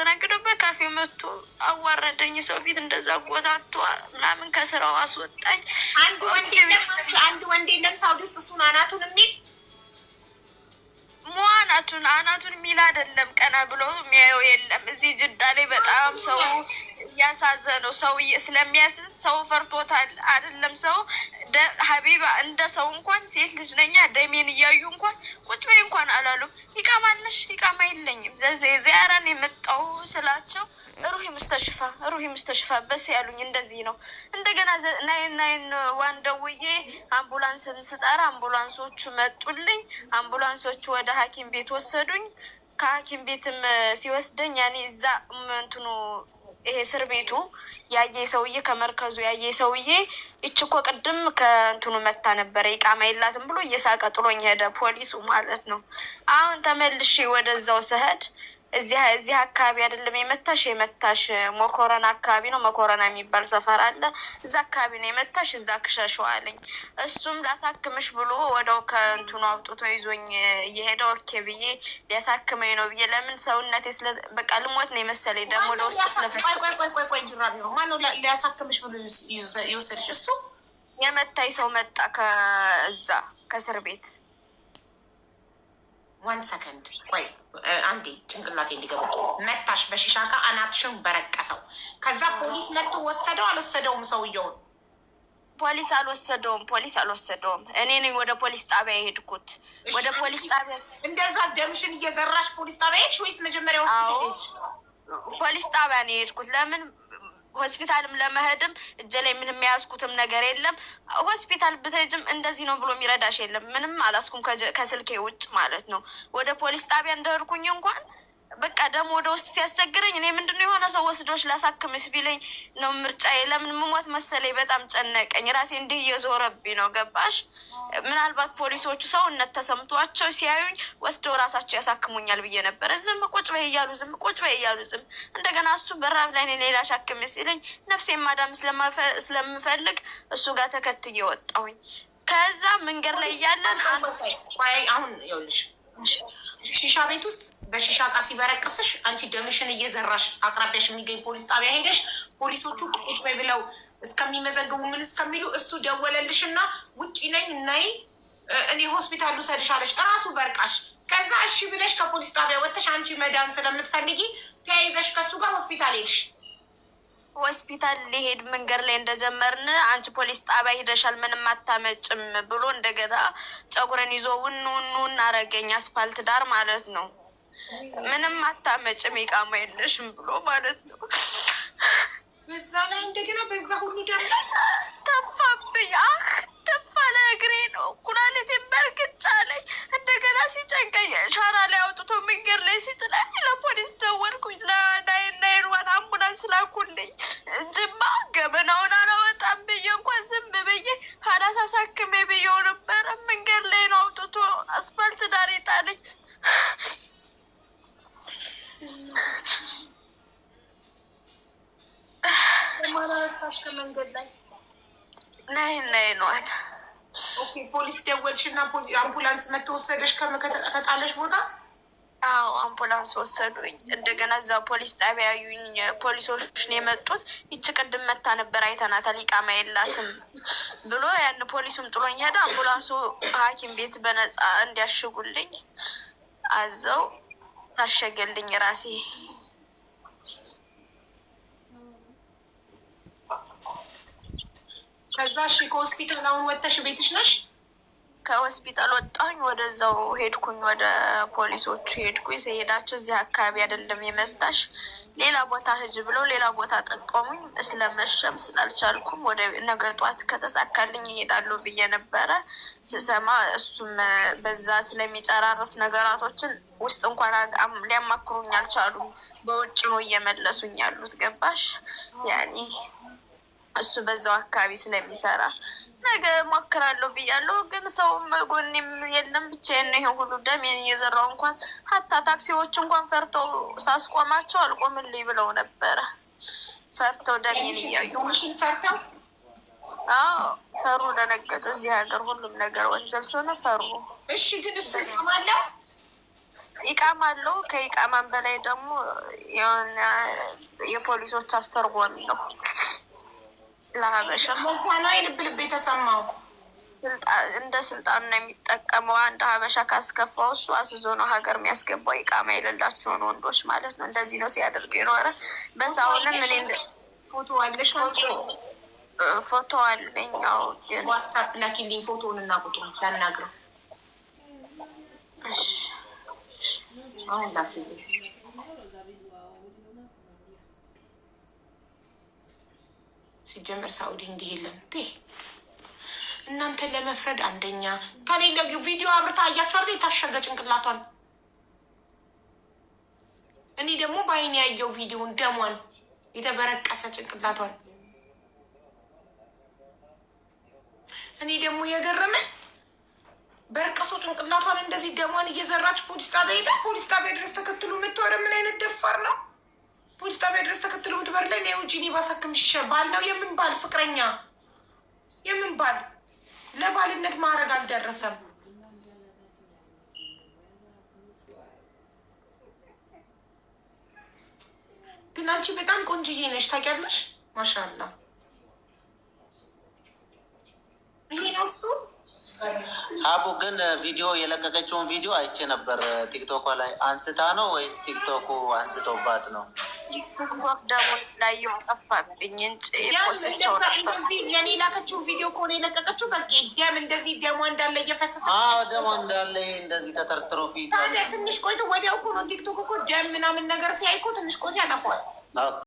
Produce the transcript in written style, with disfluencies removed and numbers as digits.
ሳስተናግድበት ካፌ መጥቶ አዋረደኝ። ሰው ፊት እንደዛ ጎታቶ ምናምን ከስራው አስወጣኝ። አንድ ወንድ የለም ሳውዲ ውስጥ እሱን አናቱን የሚል አናቱን የሚል አይደለም፣ ቀና ብሎ የሚያየው የለም። እዚህ ጅዳ ላይ በጣም ሰው እያሳዘነው ሰው ስለሚያስዝ ሰው ፈርቶታል። አይደለም ሰው ሀቢባ እንደ ሰው እንኳን ሴት ልጅ ነኛ ደሜን እያዩ እንኳን ቁጭ በይ እንኳን አላሉም። ይቃማለሽ ይቃማ የለኝም ዚያራን የመጣው ስላቸው ሩሂ ሙስተሽፋ በስ ያሉኝ እንደዚህ ነው። እንደገና ናይን ዋን ደውዬ አምቡላንስም ስጠራ አምቡላንሶቹ መጡልኝ። አምቡላንሶቹ ወደ ሐኪም ቤት ወሰዱኝ። ከሐኪም ቤትም ሲወስደኝ ያኔ እዛ እንትኑ ይሄ እስር ቤቱ ያየ ሰውዬ ከመርከዙ ያየ ሰውዬ እችኮ ቅድም ከእንትኑ መታ ነበረ ይቃማ የላትም ብሎ እየሳቀ ጥሎኝ ሄደ፣ ፖሊሱ ማለት ነው። አሁን ተመልሼ ወደዛው ስሄድ እዚህ አካባቢ አይደለም የመታሽ መኮረና አካባቢ ነው። መኮረና የሚባል ሰፈር አለ። እዛ አካባቢ ነው የመታሽ፣ እዛ ክሸሸው አለኝ። እሱም ላሳክምሽ ብሎ ወደው ከእንትኑ አውጥቶ ይዞኝ እየሄደ ኦኬ ብዬ ሊያሳክመኝ ነው ብዬ ለምን ሰውነቴ በቃ ልሞት ነው የመሰለኝ። ደግሞ ለውስጥ ቆይ ቢሮ ማነው ሊያሳክምሽ ብሎ ይወሰድሽ? እሱ የመታኝ ሰው መጣ ከእዛ ከእስር ቤት። ዋን ሰከንድ ቆይ አንዴ ጭንቅላቴ እንዲገባ መታሽ በሺሻ ዕቃ አናትሽን በረቀሰው። ከዛ ፖሊስ መጥቶ ወሰደው አልወሰደውም? ሰውየውን ፖሊስ አልወሰደውም። እኔ ነኝ ወደ ፖሊስ ጣቢያ የሄድኩት። ወደ ፖሊስ ጣቢያ እንደዛ ደምሽን እየዘራሽ ፖሊስ ጣቢያ ሄድሽ ወይስ መጀመሪያ ሄድሽ? ፖሊስ ጣቢያ ነው የሄድኩት። ለምን ሆስፒታልም ለመሄድም እጀ ላይ ምንም የያዝኩትም ነገር የለም። ሆስፒታል ብትሄጂም እንደዚህ ነው ብሎ የሚረዳሽ የለም። ምንም አላስኩም ከስልኬ ውጭ ማለት ነው። ወደ ፖሊስ ጣቢያ እንደሄድኩኝ እንኳን በቃ ደግሞ ወደ ውስጥ ሲያስቸግረኝ እኔ ምንድነው የሆነ ሰው ወስዶች ላሳክምሽ ቢለኝ ነው ምርጫዬ። ለምን ምሞት መሰለኝ፣ በጣም ጨነቀኝ። ራሴ እንዲህ እየዞረብኝ ነው ገባሽ? ምናልባት ፖሊሶቹ ሰውነት ተሰምቷቸው ሲያዩኝ ወስደው ራሳቸው ያሳክሙኛል ብዬ ነበር። ዝም ቁጭ በይ እያሉ ዝም እንደገና እሱ በራብ ላይ ሌላ ሻክም ሲለኝ ነፍሴን ማዳም ስለምፈልግ እሱ ጋር ተከትዬ ወጣሁኝ። ከዛ መንገድ ላይ እያለን አሁን ይኸውልሽ ሺሻ ቤት ውስጥ በሺሻ ዕቃ ሲበረቅስሽ አንቺ ደምሽን እየዘራሽ አቅራቢያሽ የሚገኝ ፖሊስ ጣቢያ ሄደሽ ፖሊሶቹ ቁጭ በይ ብለው እስከሚመዘግቡ ምን እስከሚሉ እሱ ደወለልሽ እና ውጭ ነኝ እናይ እኔ ሆስፒታል ልውሰድሽ አለሽ እራሱ በርቃሽ። ከዛ እሺ ብለሽ ከፖሊስ ጣቢያ ወጥተሽ አንቺ መዳን ስለምትፈልጊ ተያይዘሽ ከሱ ጋር ሆስፒታል ሄድሽ። ሆስፒታል ሊሄድ መንገድ ላይ እንደጀመርን አንቺ ፖሊስ ጣቢያ ሄደሻል ምንም አታመጭም ብሎ እንደገና ፀጉረን ይዞ ውኑ አረገኝ። አስፋልት ዳር ማለት ነው። ምንም አታመጭም ይቃማ የለሽም ብሎ ማለት ነው። በዛ ላይ እንደገና በዛ ሁሉ ደግሞ ተፋብኝ። ተፋ ለእግሬ ነው ኩላሊቴን በርግጫ ላይ እንደገና ሲጨንቀኝ ሻራ ላይ አውጥቶ መንገድ ላይ ሲጥላኝ ለፖሊስ ደወልኩኝ። ለናይን ዋን አምቡላንስ ላኩልኝ። ጅማ ገበናውን አላወጣም ብዬ እንኳን ዝም ብዬ አላሳሳክሜ ብዬው ነበረ። መንገድ ላይ ነው አውጥቶ አስፋልት ዳር ይጣለኝ። ማራሳሽ ከመንገድ ላይ ናይን ዋን ኦኬ። ፖሊስ ደወልሽ እና አምቡላንስ መጥቶ ወሰደሽ ከጣለሽ ቦታ? አዎ አምቡላንስ ወሰዱኝ። እንደገና እዛ ፖሊስ ጣቢያ ያዩኝ ፖሊሶች ነው የመጡት። ይቺ ቅድም መታ ነበር አይተናታል ይቃማ የላትም ብሎ ያን ፖሊሱም ጥሎኝ ሄደ። አምቡላንሱ ሐኪም ቤት በነፃ እንዲያሽጉልኝ አዘው ታሸገልኝ ራሴ። ከዛ እሺ ከሆስፒታል አሁን ወጥተሽ ቤትሽ ነሽ? ከሆስፒታል ወጣሁኝ፣ ወደዛው ሄድኩኝ፣ ወደ ፖሊሶቹ ሄድኩኝ። ሲሄዳቸው እዚህ አካባቢ አይደለም የመታሽ ሌላ ቦታ ሂጂ ብለው ሌላ ቦታ ጠቆሙኝ። ስለመሸም ስላልቻልኩም ወደ ነገ ጧት ከተሳካልኝ ይሄዳሉ ብዬ ነበረ ስሰማ፣ እሱም በዛ ስለሚጨራረስ ነገራቶችን ውስጥ እንኳን ሊያማክሩኝ አልቻሉም። በውጭ ነው እየመለሱኝ ያሉት ገባሽ? ያኔ እሱ በዛው አካባቢ ስለሚሰራ ነገ ሞክራለሁ ብያለሁ። ግን ሰውም ጎኔም የለም ብቻዬን ነው። ይሄ ሁሉ ደም እየዘራው እንኳን ሀታ ታክሲዎች እንኳን ፈርተው ሳስቆማቸው አልቆምልኝ ብለው ነበረ። ፈርተው ደሜን እያዩ ፈርተው ፈሩ፣ ደነገጡ። እዚህ ሀገር ሁሉም ነገር ወንጀል ስለሆነ ፈሩ። እሺ ግን እሱ ይቃማለሁ ኢቃማ አለው። ከኢቃማን በላይ ደግሞ የሆነ የፖሊሶች አስተርጓሚ ነው ለሀበሻ። ለዛ ነው የልብ ልብ የተሰማው። እንደ ስልጣን ነው የሚጠቀመው። አንድ ሀበሻ ካስከፋው እሱ አስዞ ነው ሀገር የሚያስገባው፣ ኢቃማ የሌላቸውን ወንዶች ማለት ነው። እንደዚህ ነው ሲያደርግ የኖረ። በሳውንም እኔ ፎቶ አለሽ? ፎቶ አለኝ። ዋትሳፕ ላኪልኝ ፎቶውን እና ቁጥሩን ላናግረው። አሁን ላኪልኝ። ሲጀመር ሳኡዲ እንዲህ የለም። እናንተን ለመፍረድ አንደኛ ከሌለ ቪዲዮ አብርታ አያቸዋለ የታሸገ ጭንቅላቷን። እኔ ደግሞ በአይን ያየው ቪዲዮን ደሟን የተበረቀሰ ጭንቅላቷን። እኔ ደግሞ የገረመኝ በርቀሶ ጭንቅላቷን እንደዚህ ደሟን እየዘራች ፖሊስ ጣቢያ ሄዳ ፖሊስ ጣቢያ ድረስ ተከትሎ የምትወረ ምን አይነት ደፋር ነው? ፖሊስ ጣቢያ ድረስ ተከትሎ የምትበር ላይ ኔ ውጭ ባሳክምሽ ይሻል። ባል ነው የምን ባል? ፍቅረኛ የምን ባል? ለባልነት ማድረግ አልደረሰም። ግን አንቺ በጣም ቆንጅዬ ነሽ ታውቂያለሽ። ማሻአላ ይሄ ነው እሱ። አቡ ግን ቪዲዮ የለቀቀችውን ቪዲዮ አይቼ ነበር። ቲክቶክ ላይ አንስታ ነው ወይስ ቲክቶኩ አንስቶባት ነው? ቲክቶክ ደግሞ ስላየው ጠፋብኝ እንጂ ፖስቸው እንደዚህ የኔ ላከችውን ቪዲዮ ከሆነ የለቀቀችው በቃ ደም እንደዚህ ደሟ እንዳለ እየፈሰሰ ደሟ እንዳለ እንደዚህ ተተርትሮ ፊት ትንሽ ቆይቶ ወዲያው እኮ ነው ቲክቶክ እኮ ደም ምናምን ነገር ሲያይ እኮ ትንሽ ቆይቶ ያጠፋዋል።